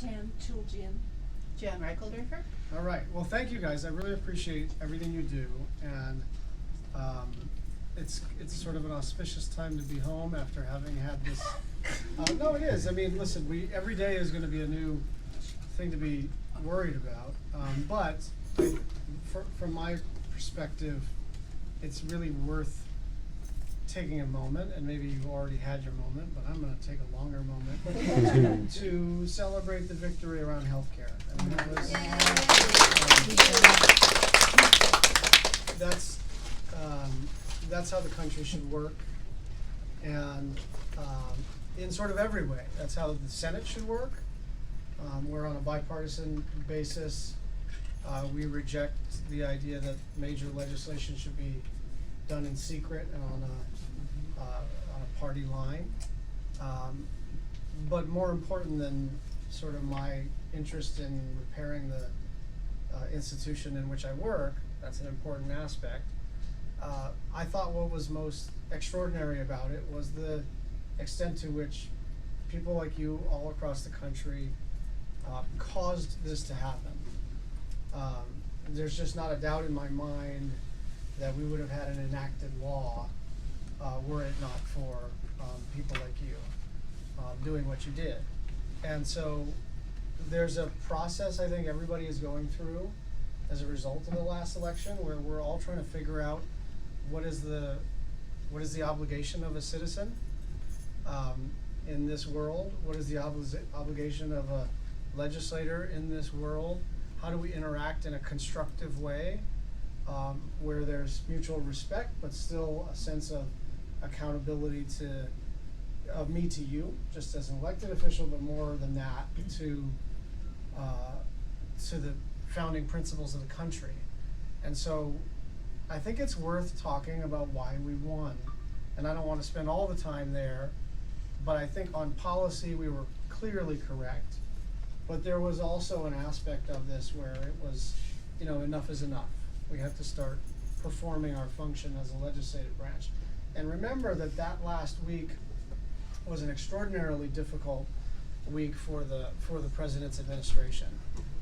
Jan Chuljian. Jan Reichelderfer. All right. Well, thank you guys. I really appreciate everything you do, and it's sort of an auspicious time to be home after having had this. No, it is. I mean, listen, every day is going to be a new thing to be worried about. But from my perspective, it's really worth taking a moment, and maybe you've already had your moment, but I'm going to take a longer moment to celebrate the victory around healthcare. I mean, that's how the country should work, and in sort of every way. That's how the Senate should work. We're on a bipartisan basis. We reject the idea that major legislation should be done in secret and on a party line. But more important than sort of my interest in repairing the institution in which I work, that's an important aspect. I thought what was most extraordinary about it was the extent to which people like you all across the country caused this to happen. There's just not a doubt in my mind that we would have had an enacted law were it not for people like you doing what you did. And so there's a process I think everybody is going through as a result of the last election, where we're all trying to figure out what is the obligation of a citizen in this world? What is the obligation of a legislator in this world? How do we interact in a constructive way where there's mutual respect, but still a sense of accountability of me to you, just as an elected official, but more than that, to the founding principles of the country. And so I think it's worth talking about why we won. And I don't want to spend all the time there, but I think on policy we were clearly correct. But there was also an aspect of this where it was, enough is enough. We have to start performing our function as a legislative branch. And remember that last week was an extraordinarily difficult week for the president's administration,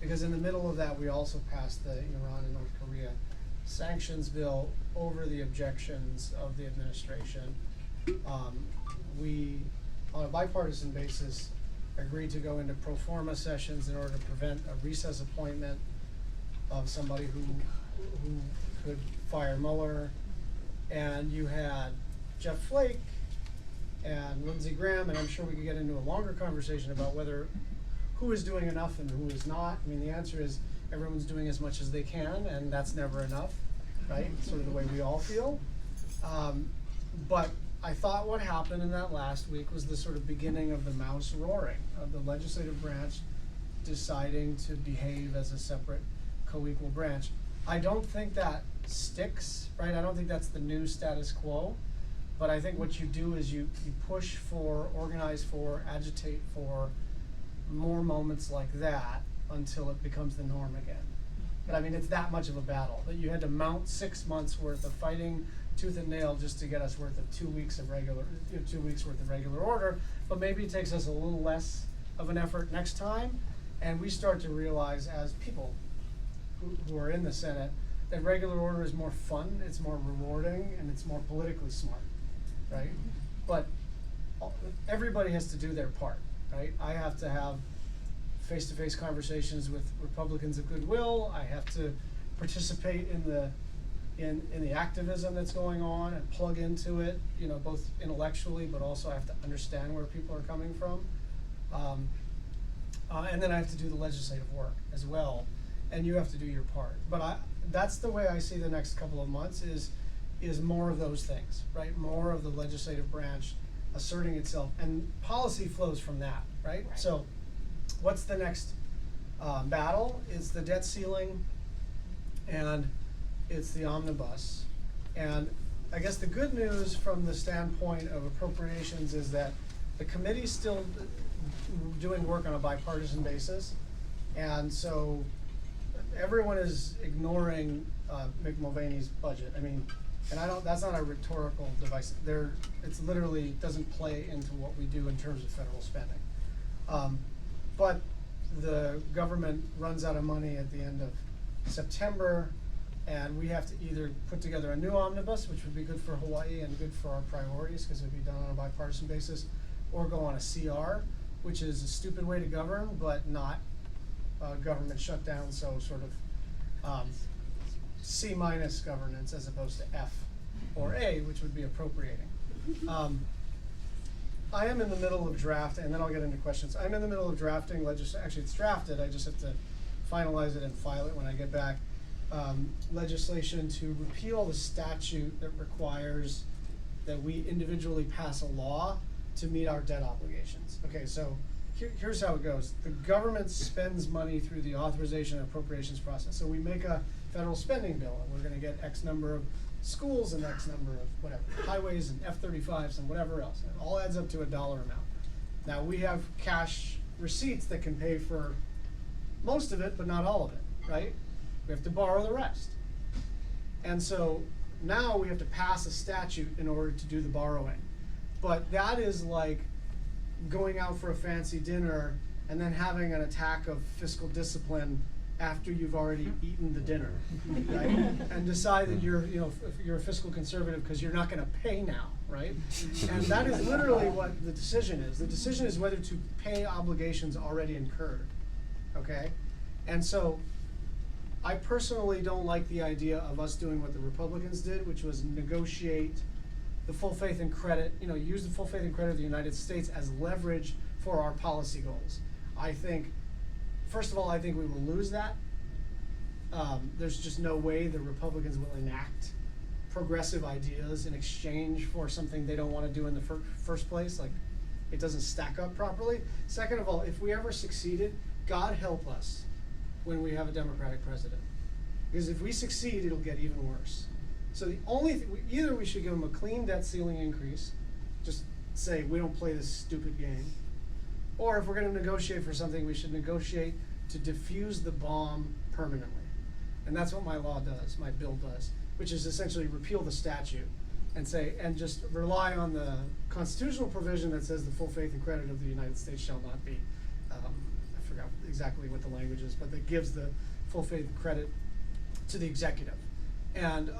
because in the middle of that we also passed the Iran and North Korea sanctions bill over the objections of the administration. We, on a bipartisan basis, agreed to go into pro forma sessions in order to prevent a recess appointment of somebody who could fire Mueller. And you had Jeff Flake and Lindsey Graham, and I'm sure we could get into a longer conversation about who is doing enough and who is not. I mean, the answer is everyone's doing as much as they can, and that's never enough, right? Sort of the way we all feel. But I thought what happened in that last week was the sort of beginning of the mouse roaring, of the legislative branch deciding to behave as a separate co-equal branch. I don't think that sticks, right? I don't think that's the new status quo. But I think what you do is you push for, organize for, agitate for more moments like that until it becomes the norm again. But I mean, it's that much of a battle that you had to mount 6 months worth of fighting tooth and nail just to get us worth of 2 weeks of regular, 2 weeks worth of regular order. But maybe it takes us a little less of an effort next time, and we start to realize as people who are in the Senate that regular order is more fun, it's more rewarding, and it's more politically smart, right? But everybody has to do their part, right? I have to have face-to-face conversations with Republicans of goodwill. I have to participate in the activism that's going on and plug into it, both intellectually, but also I have to understand where people are coming from. And then I have to do the legislative work as well, and you have to do your part. But that's the way I see the next couple of months is more of those things, right? More of the legislative branch asserting itself, and policy flows from that, right? So what's the next battle? It's the debt ceiling, and it's the omnibus. And I guess the good news from the standpoint of appropriations is that the committee's still doing work on a bipartisan basis, and so everyone is ignoring Mick Mulvaney's budget. I mean, and that's not a rhetorical device. It's literally doesn't play into what we do in terms of federal spending. but the government runs out of money at the end of September, and we have to either put together a new omnibus, which would be good for Hawaii and good for our priorities, because it'd be done on a bipartisan basis, or go on a CR, which is a stupid way to govern, but not government shutdown, so sort of C- governance as opposed to F or A, which would be appropriating. I am in the middle of draft, and then I'll get into questions. I'm in the middle of drafting actually it's drafted, I just have to finalize it and file it when I get back. Legislation to repeal the statute that requires that we individually pass a law to meet our debt obligations. Okay, so here's how it goes. The government spends money through the authorization and appropriations process. So we make a federal spending bill, and we're gonna get X number of schools and X number of whatever, highways and F-35s and whatever else. It all adds up to a dollar amount. Now we have cash receipts that can pay for most of it, but not all of it, right? We have to borrow the rest. And so now we have to pass a statute in order to do the borrowing. But that is like going out for a fancy dinner and then having an attack of fiscal discipline after you've already eaten the dinner, right? And decide that you're a fiscal conservative because you're not gonna pay now, right? And that is literally what the decision is. The decision is whether to pay obligations already incurred, okay? And so I personally don't like the idea of us doing what the Republicans did, which was negotiate the full faith and credit, use the full faith and credit of the United States as leverage for our policy goals. I think, first of all, I think we will lose that. There's just no way the Republicans will enact progressive ideas in exchange for something they don't want to do in the first place. Like, it doesn't stack up properly. Second of all, if we ever succeeded, God help us when we have a Democratic president. Because if we succeed, it'll get even worse. So the only thing, either we should give them a clean debt ceiling increase, just say we don't play this stupid game, or if we're going to negotiate for something, we should negotiate to defuse the bomb permanently. And that's what my law does, my bill does, which is essentially repeal the statute and say, and just rely on the constitutional provision that says the full faith and credit of the United States shall not be, I forgot exactly what the language is, but that gives the full faith and credit to the executive. And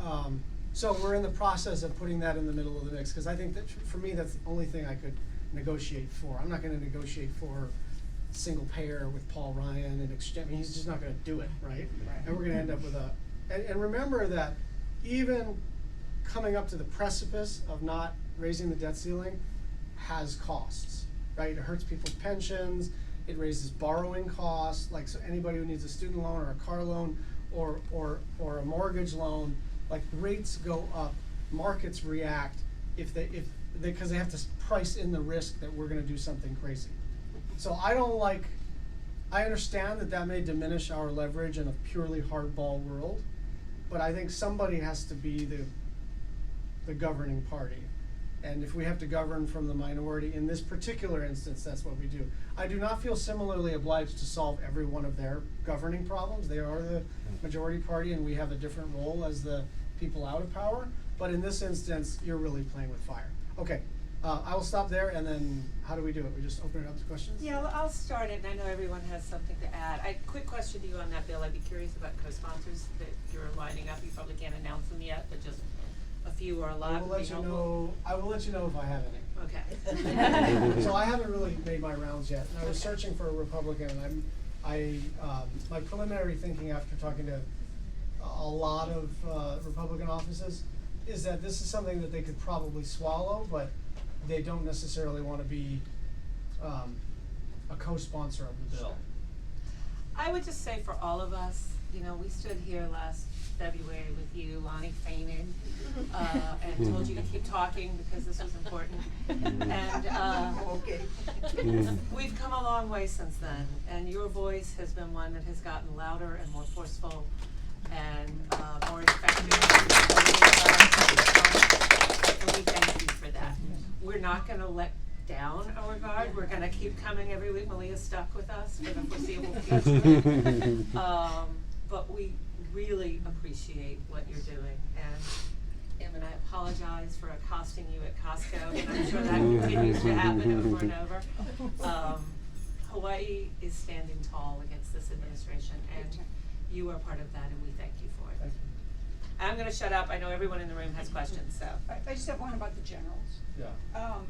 so we're in the process of putting that in the middle of the mix, because I think that for me, that's the only thing I could negotiate for. I'm not going to negotiate for single payer with Paul Ryan and exchange. I mean, he's just not going to do it, right? And we're going to end up with a, and remember that even coming up to the precipice of not raising the debt ceiling has costs, right? It hurts people's pensions, it raises borrowing costs, like so anybody who needs a student loan or a car loan or a mortgage loan, like rates go up, markets react because they have to price in the risk that we're going to do something crazy. So I understand that may diminish our leverage in a purely hardball world, but I think somebody has to be the governing party. And if we have to govern from the minority, in this particular instance, that's what we do. I do not feel similarly obliged to solve every one of their governing problems. They are the majority party, and we have a different role as the people out of power. But in this instance, you're really playing with fire. Okay, I will stop there, and then how do we do it? We just open it up to questions? Yeah, well, I'll start it, and I know everyone has something to add. Quick question to you on that bill. I'd be curious about co-sponsors that you're lining up. You probably can't announce them yet, but just a few or a lot would be helpful. I will let you know if I have any. Okay. So I haven't really made my rounds yet, and I was searching for a Republican, and my preliminary thinking after talking to a lot of Republican offices is that this is something that they could probably swallow, but they don't necessarily want to be a co-sponsor of the bill. I would just say for all of us, we stood here last February with you, Lonnie fainted, and told you to keep talking because this was important. And we've come a long way since then, and your voice has been one that has gotten louder and more forceful and more effective. And we thank you for that. We're not going to let down our guard. We're going to keep coming every week. Malia's stuck with us for the foreseeable future. But we really appreciate what you're doing. And I apologize for accosting you at Costco, and I'm sure that continues to happen over and over. Hawaii is standing tall against this administration, and you are part of that, and we thank you for it. Thank you. I'm gonna shut up, I know everyone in the room has questions, so. I just have one about the generals. Yeah.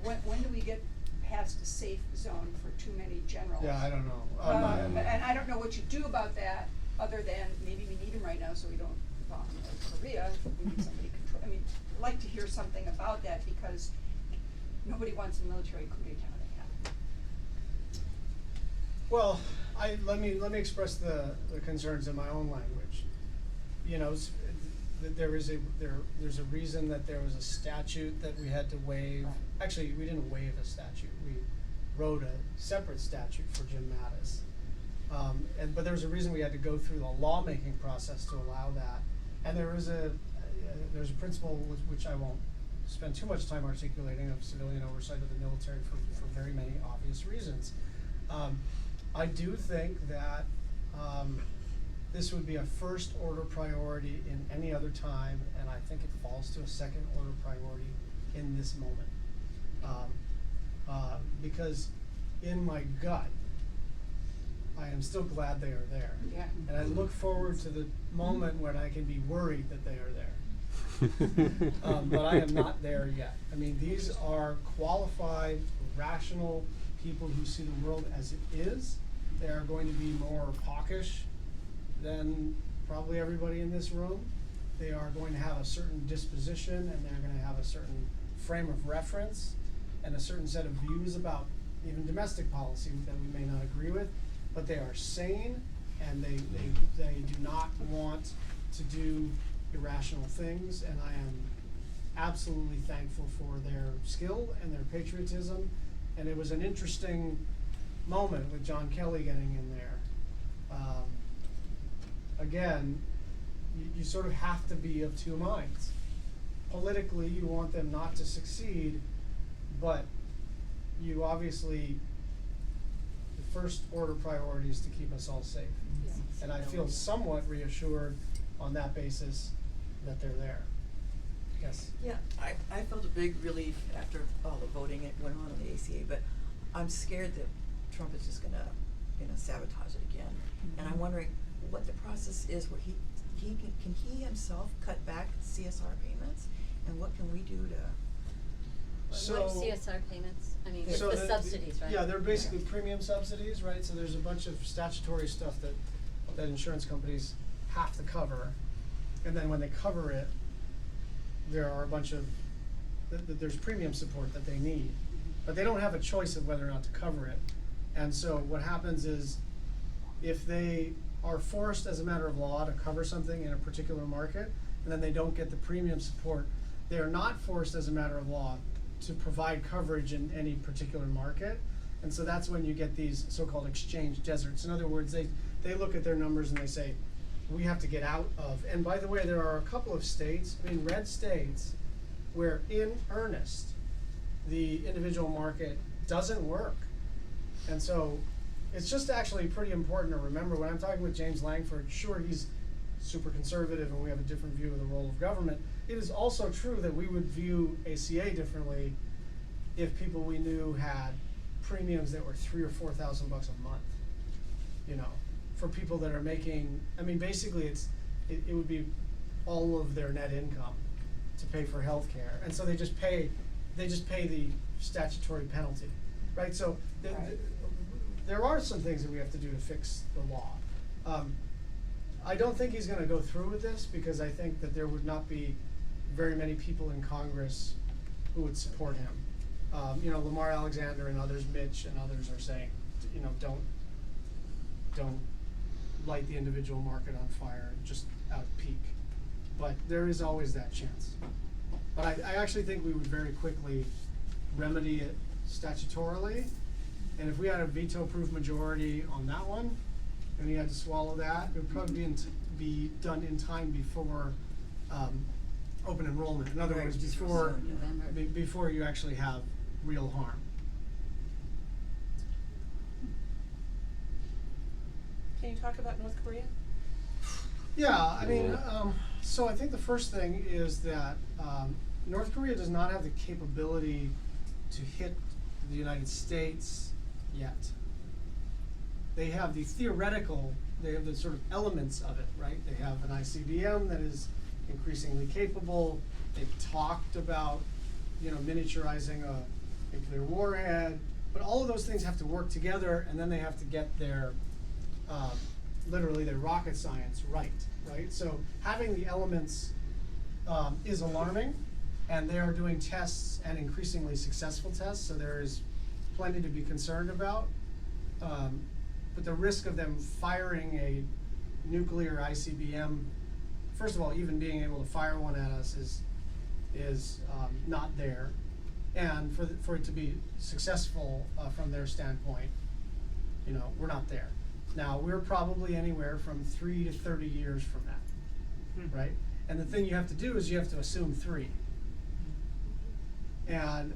When do we get past a safe zone for too many generals? Yeah, I don't know. And I don't know what you do about that, other than maybe we need them right now so we don't bomb North Korea, if we need somebody control, I mean, I'd like to hear something about that, because nobody wants a military coup d'etat to happen. Well, let me express the concerns in my own language. You know, there's a reason that there was a statute that we had to waive. Right. Actually, we didn't waive a statute. We wrote a separate statute for Jim Mattis. But there was a reason we had to go through the lawmaking process to allow that. And there's a principle which I won't spend too much time articulating, of civilian oversight of the military for very many obvious reasons. I do think that this would be a first order priority in any other time, and I think it falls to a second order priority in this moment. Because in my gut, I am still glad they are there. Yeah. And I look forward to the moment when I can be worried that they are there. But I am not there yet. I mean, these are qualified, rational people who see the world as it is. They are going to be more hawkish than probably everybody in this room. They are going to have a certain disposition, and they're going to have a certain frame of reference and a certain set of views about even domestic policy that we may not agree with. But they are sane, and they do not want to do irrational things, and I am absolutely thankful for their skill and their patriotism. And it was an interesting moment with John Kelly getting in there. Again, you sort of have to be of two minds. Politically, you want them not to succeed, but you obviously, the first order priority is to keep us all safe. Yes. And I feel somewhat reassured on that basis that they're there. Yes? Yeah, I felt a big relief after all the voting it went on the ACA, but I'm scared that Trump is just gonna sabotage it again. And I'm wondering what the process is where can he himself cut back CSR payments, and what can we do to? So- What CSR payments? I mean, So it's the subsidies, right? Yeah, they're basically premium subsidies, right? So there's a bunch of statutory stuff that insurance companies have to cover. And then when they cover it, there are a bunch of, there's premium support that they need. But they don't have a choice of whether or not to cover it. And so what happens is, if they are forced as a matter of law to cover something in a particular market, and then they don't get the premium support, they are not forced as a matter of law to provide coverage in any particular market. And so that's when you get these so-called exchange deserts. In other words, they look at their numbers and they say, we have to get out of, and by the way, there are a couple of states, I mean, red states, where in earnest, the individual market doesn't work. And so it's just actually pretty important to remember when I'm talking with James Langford, sure, he's super conservative and we have a different view of the role of government. It is also true that we would view ACA differently if people we knew had premiums that were $3,000 or $4,000 a month, you know, for people that are making, I mean, basically it would be all of their net income to pay for health care. And so they just pay the statutory penalty, right? So there are some things that we have to do to fix the law. I don't think he's gonna go through with this, because I think that there would not be very many people in Congress who would support him. You know, Lamar Alexander and others, Mitch and others, are saying, you know, don't light the individual market on fire just out peak. But there is always that chance. But I actually think we would very quickly remedy it statutorily. And if we had a veto-proof majority on that one, and we had to swallow that, it would probably be done in time before open enrollment. In other Right, words, just before November. before you actually have real harm. Can you talk about North Korea? Yeah, I mean, so I think the first thing is that North Korea does not have the capability to hit the United States yet. they have the theoretical, they have the sort of elements of it, right? They have an ICBM that is increasingly capable. They've talked about, miniaturizing a nuclear warhead, but all of those things have to work together, and then they have to get their, literally their rocket science right? So having the elements is alarming, and they are doing tests and increasingly successful tests, so there is plenty to be concerned about. But the risk of them firing a nuclear ICBM, first of all, even being able to fire one at us is not there. And for it to be successful from their standpoint, we're not there. Now, we're probably anywhere from 3 to 30 years from that, right? And the thing you have to do is you have to assume 3. And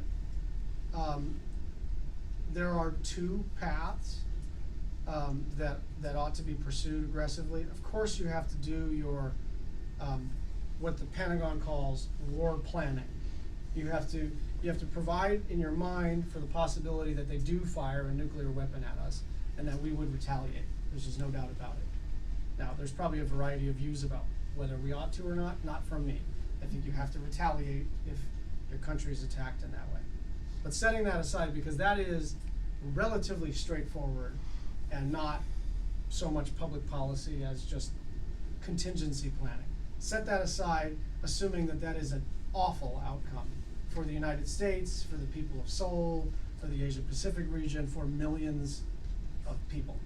there are 2 paths that ought to be pursued aggressively. Of course, you have to do your what the Pentagon calls war planning. You have to provide in your mind for the possibility that they do fire a nuclear weapon at us, and that we would retaliate. There's just no doubt about it. Now, there's probably a variety of views about whether we ought to or not from me. I think you have to retaliate if your country is attacked in that way. But setting that aside, because that is relatively straightforward and not so much public policy as just contingency planning. Set that aside, assuming that that is an awful outcome for the United States, for the people of Seoul, for the Asia Pacific region, for millions of people.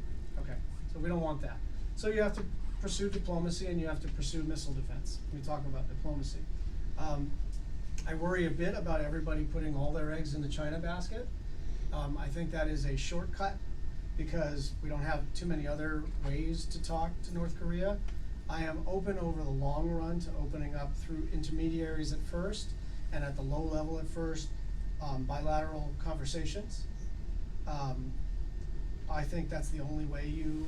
Okay, so we don't want that. So you have to pursue diplomacy, and you have to pursue missile defense. We talk about diplomacy. I worry a bit about everybody putting all their eggs in the China basket. I think that is a shortcut because we don't have too many other ways to talk to North Korea. I am open over the long run to opening up through intermediaries at first, and at the low level at first, bilateral conversations. I think that's the only way you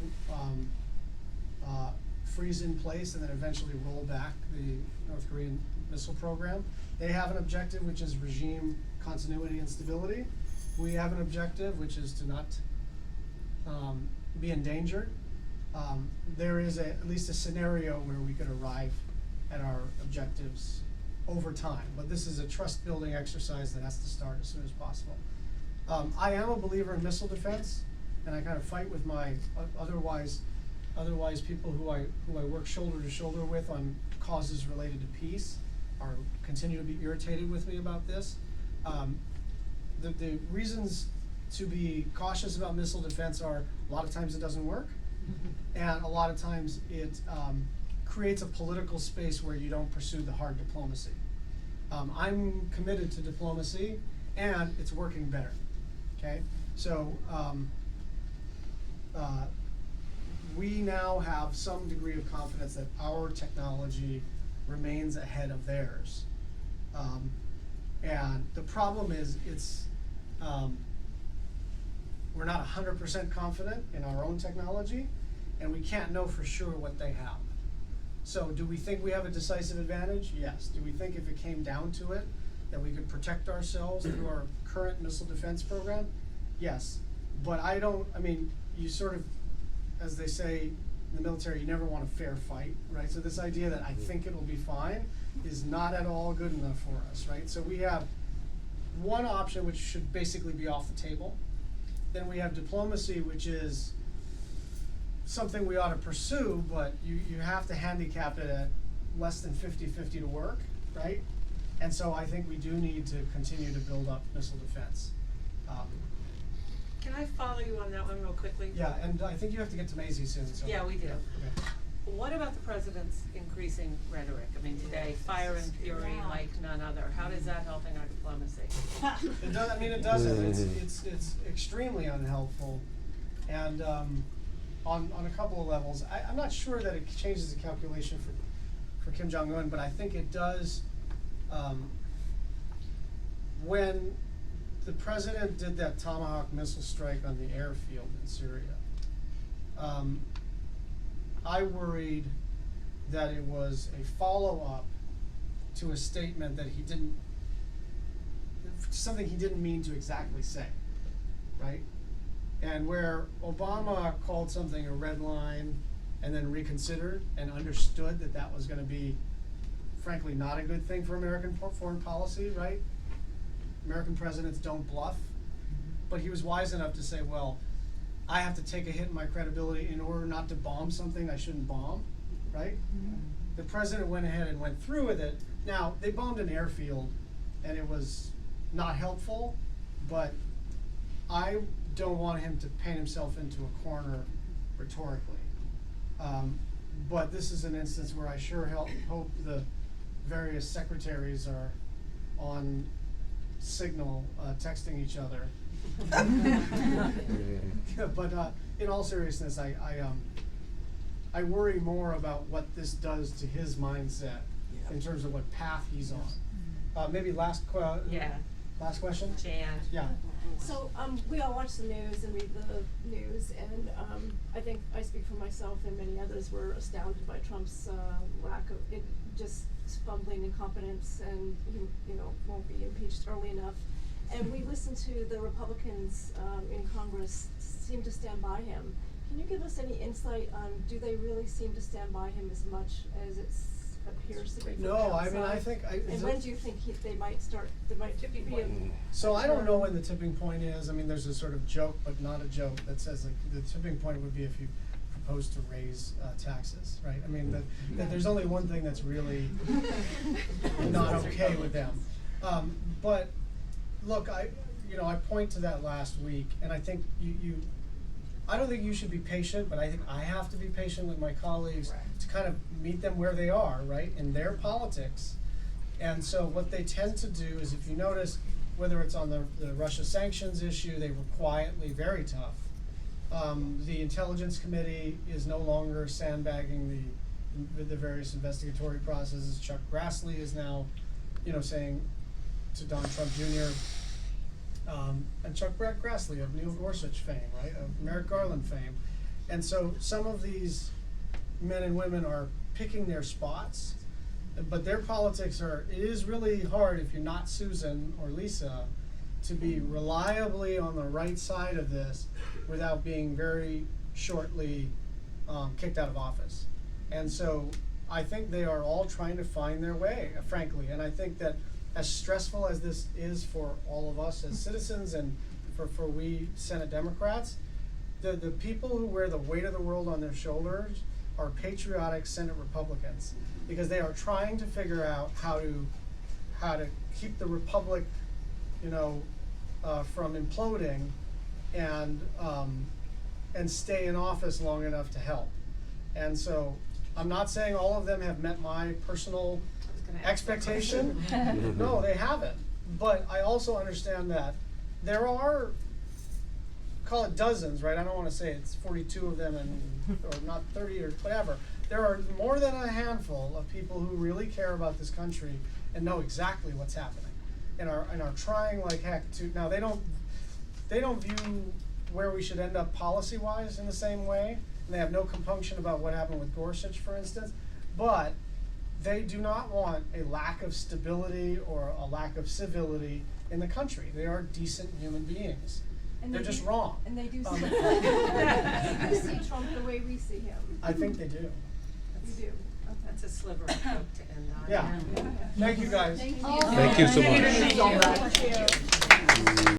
freeze in place and then eventually roll back the North Korean missile program. They have an objective, which is regime continuity and stability. We have an objective, which is to not be endangered. There is at least a scenario where we could arrive at our objectives over time, but this is a trust building exercise that has to start as soon as possible. I am a believer in missile defense, and I kind of fight with my otherwise people who I work shoulder to shoulder with on causes related to peace are continue to be irritated with me about this. The reasons to be cautious about missile defense are a lot of times it doesn't work, and a lot of times it creates a political space where you don't pursue the hard diplomacy. I'm committed to diplomacy, and it's working better. Okay, so we now have some degree of confidence that our technology remains ahead of theirs. And the problem is we're not 100% confident in our own technology, and we can't know for sure what they have. So do we think we have a decisive advantage? Yes. Do we think if it came down to it that we could protect ourselves through our current missile defense program? Yes. But you sort of, as they say in the military, you never want a fair fight, right? So this idea that I think it'll be fine is not at all good enough for us, right? So we have one option which should basically be off the table. Then we have diplomacy, which is something we ought to pursue, but you have to handicap it at less than 50-50 to work, right? And so I think we do need to continue to build up missile defense. Can I follow you on that one real quickly? Yeah, and I think you have to get to Maisie soon, so. Yeah, we do. Okay. What about the president's increasing rhetoric? I mean, today, fire and fury like none other. How is that helping our diplomacy? It doesn't. It's extremely unhelpful, and on a couple of levels. I'm not sure that it changes the calculation for Kim Jong-un, but I think it does. When the president did that Tomahawk missile strike on the airfield in Syria, I worried that it was a follow-up to a statement that something he didn't mean to exactly say, right? And where Obama called something a red line and then reconsidered and understood that that was gonna be, frankly, not a good thing for American foreign policy, right? American presidents don't bluff. But he was wise enough to say, well, I have to take a hit in my credibility in order not to bomb something I shouldn't bomb, right? The president went ahead and went through with it. Now, they bombed an airfield and it was not helpful, but I don't want him to paint himself into a corner rhetorically. But this is an instance where I sure hope the various secretaries are on Signal, texting each other. But in all seriousness, I worry more about what this does to his mindset in terms of what path he's on. Maybe last question? Jan. Yeah. So, we all watch the news and read the news, and, I think I speak for myself and many others were astounded by Trump's, lack of, just fumbling incompetence, and he, won't be impeached early enough. And we listen to the Republicans, in Congress seem to stand by him. Can you give us any insight on, do they really seem to stand by him as much as it appears to be from the No, I outside? mean, I think And when do you think they might be a So I don't know when the tipping point is. I mean, there's a sort of joke, but not a joke, that says like the tipping point would be if you propose to raise taxes, right? I mean, that there's only one thing that's really not okay with them. But look, I point to that last week, and I think I don't think you should be patient, but I think I have to be patient with my colleagues to kind of meet them where they are, right, in their politics. And so what they tend to do is, if you notice, whether it's on the Russia sanctions issue, they were quietly very tough. The Intelligence Committee is no longer sandbagging the various investigatory processes. Chuck Grassley is now, saying to Don Trump Jr., and Chuck Grassley of Neil Gorsuch fame, right, of Merrick Garland fame. And so some of these men and women are picking their spots, but their politics it is really hard if you're not Susan or Lisa to be reliably on the right side of this without being very shortly kicked out of office. And so I think they are all trying to find their way, frankly, and I think that as stressful as this is for all of us as citizens and for we Senate Democrats, the people who wear the weight of the world on their shoulders are patriotic Senate Republicans, because they are trying to figure out how to keep the republic, from imploding and stay in office long enough to help. And so I'm not saying all of them have met my personal expectation. No, they haven't. But I also understand that there are, call it dozens, right? I don't want to say it's 42 of them or not 30 or whatever. There are more than a handful of people who really care about this country and know exactly what's happening and are trying like heck to. Now they don't view where we should end up policy-wise in the same way, and they have no compunction about what happened with Gorsuch, for instance, but they do not want a lack of stability or a lack of civility in the country. They are decent human beings. And they're just wrong. And they do Um, see Trump the way we see him. I think they do. You do. Okay. That's a sliver of hope to end on. Yeah. Thank you, guys. Thank you. Thank you so much. Thank you.